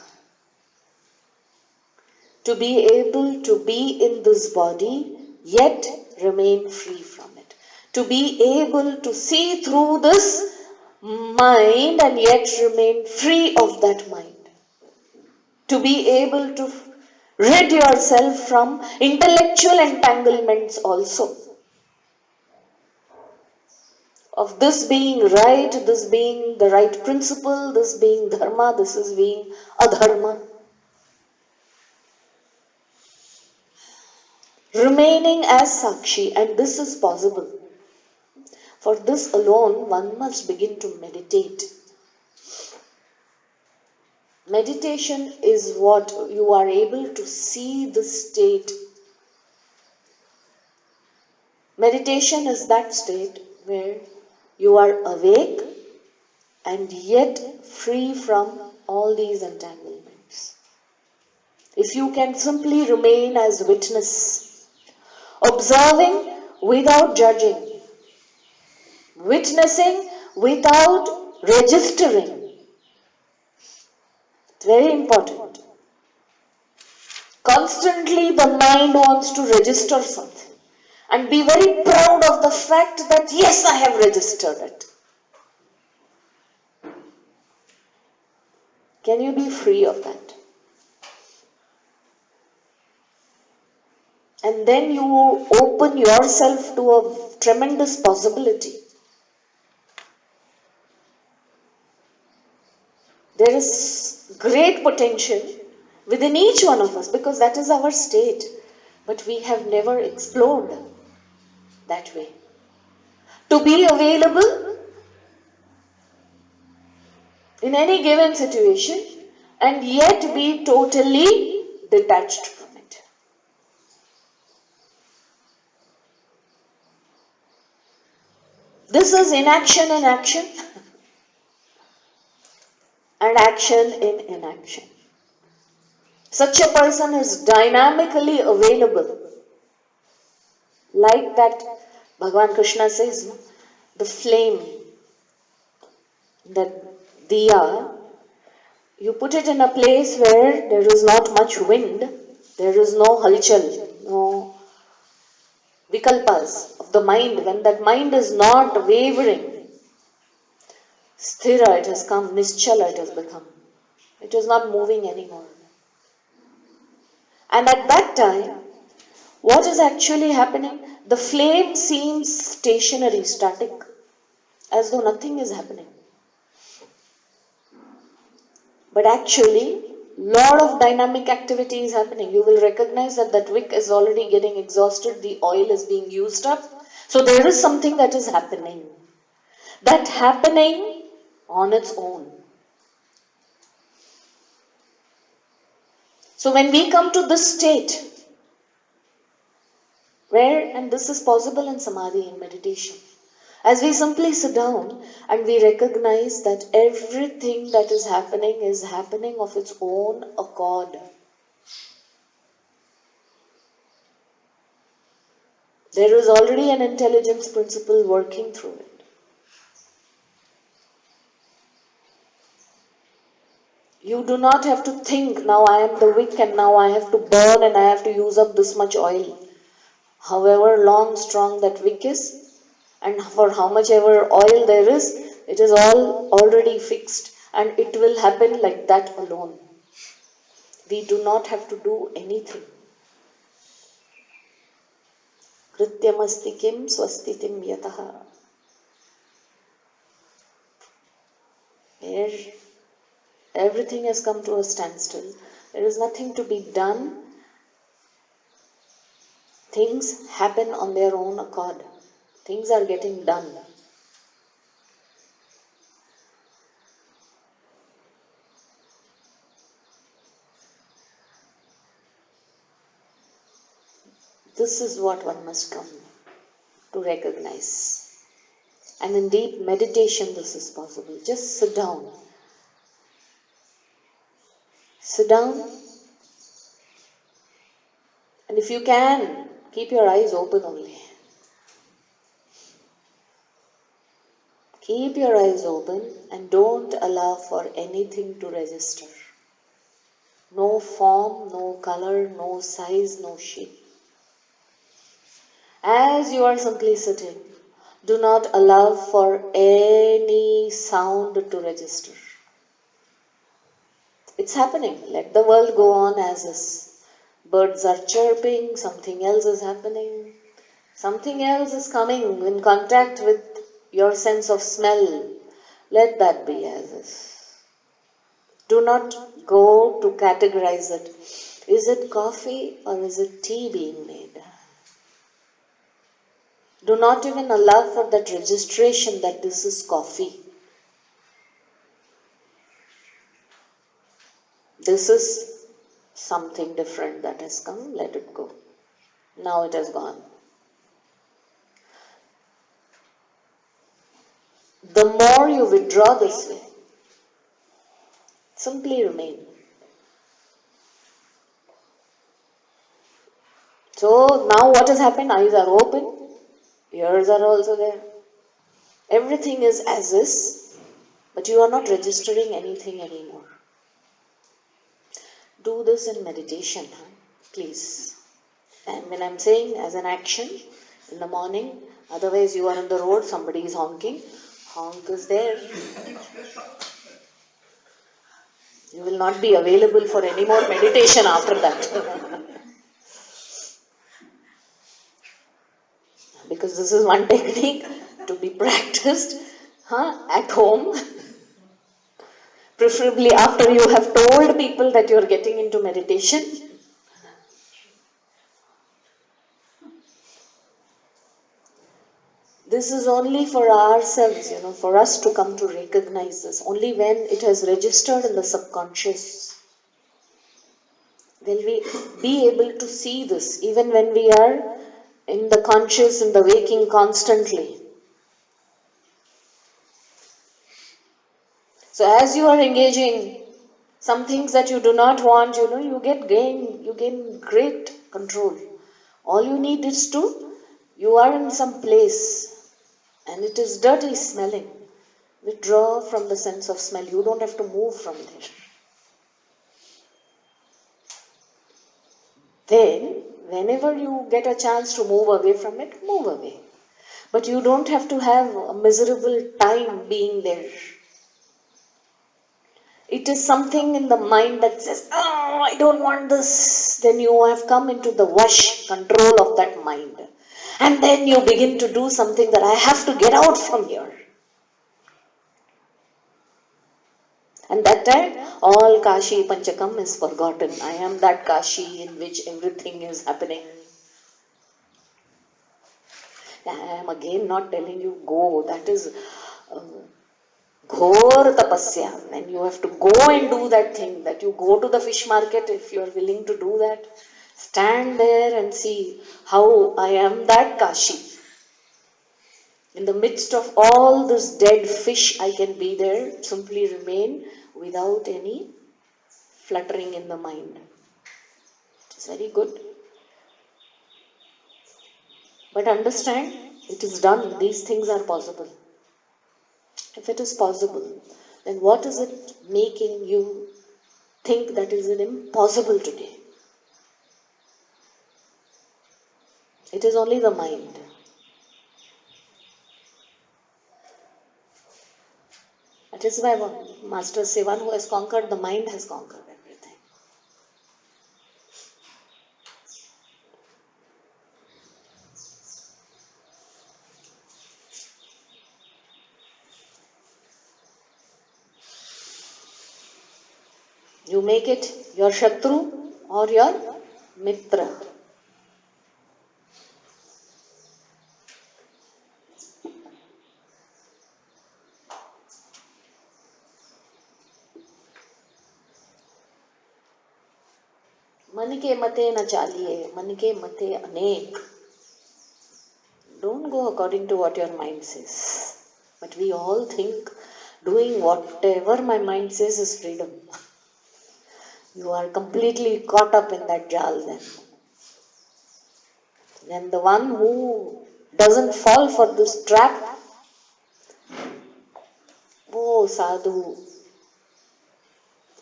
To be able to be in this body, yet remain free from it. To be able to see through this mind and yet remain free of that mind. To be able to rid yourself from intellectual entanglements also. Of this being right, this being the right principle, this being dharma, this is being adharma. remaining as Sakshi, and this is possible. For this alone, one must begin to meditate. Meditation is what you are able to see the state. Meditation is that state where you are awake and yet free from all these entanglements. If you can simply remain as witness, observing without judging, witnessing without registering, it's very important. Constantly the mind wants to register something and be very proud of the fact that yes, I have registered it. Can you be free of that? And then you open yourself to a tremendous possibility. There is great potential within each one of us because that is our state. But we have never explored that way. To be available in any given situation and yet be totally detached from it. This is inaction in action and action in inaction. Such a person is dynamically available. Like that Bhagavan Krishna says, the flame, that diya, you put it in a place where there is not much wind, there is no halchal, no vikalpas of the mind. When that mind is not wavering, sthira it has come, nischala it has become. It is not moving anymore. And at that time, what is actually happening? The flame seems stationary, static, as though nothing is happening. But actually, lot of dynamic activity is happening. You will recognize that that wick is already getting exhausted, the oil is being used up. So there is something that is happening. That happening on its own. So when we come to this state, where, and this is possible in samadhi, in meditation, as we simply sit down and we recognize that everything that is happening of its own accord. There is already an intelligence principle working through it. You do not have to think, now I am the wick and now I have to burn and I have to use up this much oil. However long, strong that wick is, and for how much ever oil there is, it is all already fixed and it will happen like that alone. We do not have to do anything. Krityamasti kim swastitim yataha. Where everything has come to a standstill. There is nothing to be done. Things happen on their own accord. Things are getting done. This is what one must come to recognize. And in deep meditation this is possible. Just sit down. Sit down. And if you can, keep your eyes open only. Keep your eyes open and don't allow for anything to register. No form, no color, no size, no shape. As you are simply sitting, do not allow for any sound to register. It's happening. Let the world go on as is. Birds are chirping, something else is happening. Something else is coming in contact with your sense of smell. Let that be as is. Do not go to categorize it. Is it coffee or is it tea being made? Do not even allow for that registration that this is coffee. This is something different that has come, let it go. Now it has gone. The more you withdraw this way, simply remain. So now what has happened? Eyes are open, ears are also there. Everything is as is, but you are not registering anything anymore. Do this in meditation, please. And when I'm saying as an action in the morning, otherwise you are on the road, somebody is honking, honk is there. You will not be available for any more meditation after that. Because this is one technique to be practiced at home. Preferably after you have told people that you are getting into meditation. This is only for ourselves, for us to come to recognize this. Only when it has registered in the subconscious will we be able to see this, even when we are in the conscious, in the waking constantly. So as you are engaging some things that you do not want, you gain great control. All you need is you are in some place and it is dirty smelling. Withdraw from the sense of smell. You don't have to move from there. Then, whenever you get a chance to move away from it, move away. But you don't have to have a miserable time being there. It is something in the mind that says, oh, I don't want this. Then you have come into the wash, control of that mind. And then you begin to do something that I have to get out from here. And that time, all Kashi Panchakam is forgotten. I am that Kashi in which everything is happening. I am again not telling you go. That is ghor tapasya. And you have to go and do that thing. That you go to the fish market if you are willing to do that. Stand there and see how I am that Kashi. In the midst of all this dead fish, I can be there, simply remain without any fluttering in the mind. It's very good. But understand, it is done. These things are possible. If it is possible, then what is it making you think that is impossible today? It is only the mind. That is why Masters say one who has conquered the mind has conquered everything. You make it your Shatru or your Mitra. मन के मते न चालिए, मन के मते अनेक. Don't go according to what your mind says. But we all think doing whatever my mind says is freedom. You are completely caught up in that jal then. Then the one who doesn't fall for this trap, oh sadhu,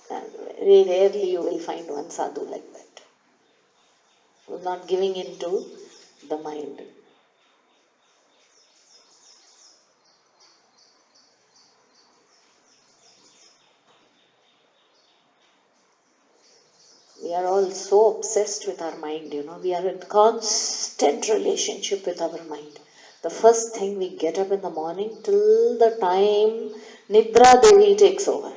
and very rarely you will find one sadhu like that. Who is not giving in to the mind. We are all so obsessed with our mind, We are in constant relationship with our mind. The first thing we get up in the morning till the time Nidra Devi takes over.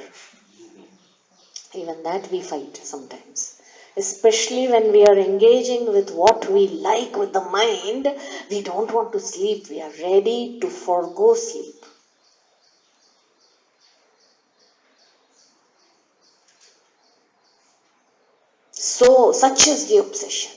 Even that we fight sometimes. Especially when we are engaging with what we like with the mind, we don't want to sleep. We are ready to forego sleep. So, such is the obsession.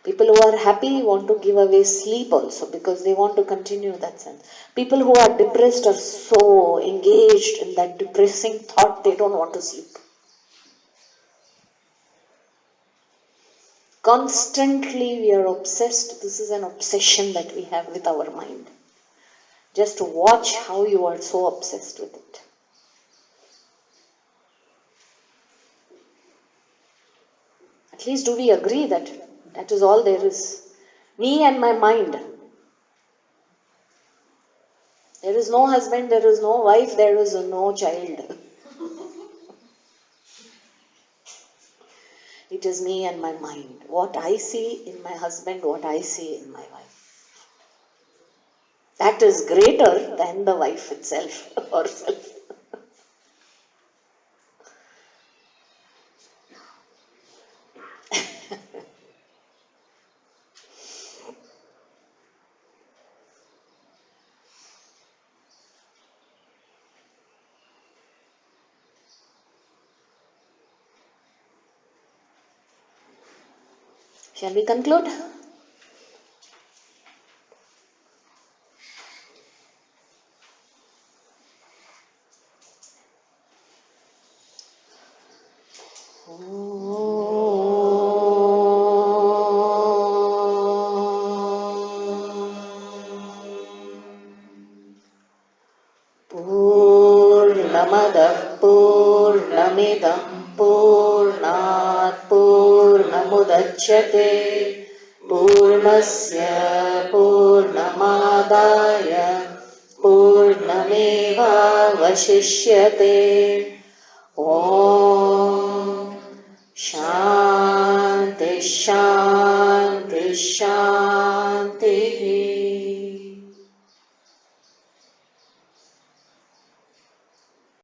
People who are happy want to give away sleep also because they want to continue that sense. People who are depressed are so engaged in that depressing thought, they don't want to sleep. Constantly we are obsessed. This is an obsession that we have with our mind. Just watch how you are so obsessed with it. At least do we agree that that is all there is? Me and my mind. There is no husband, there is no wife, there is no child. It is me and my mind. What I see in my husband, what I see in my wife. That is greater than the wife itself or self. Shall we conclude? Purnamada Purnamidam Purnat Purnamudachyate Purnasya Purnamadaya Purnameva Vashishyate. Om Shanti Shanti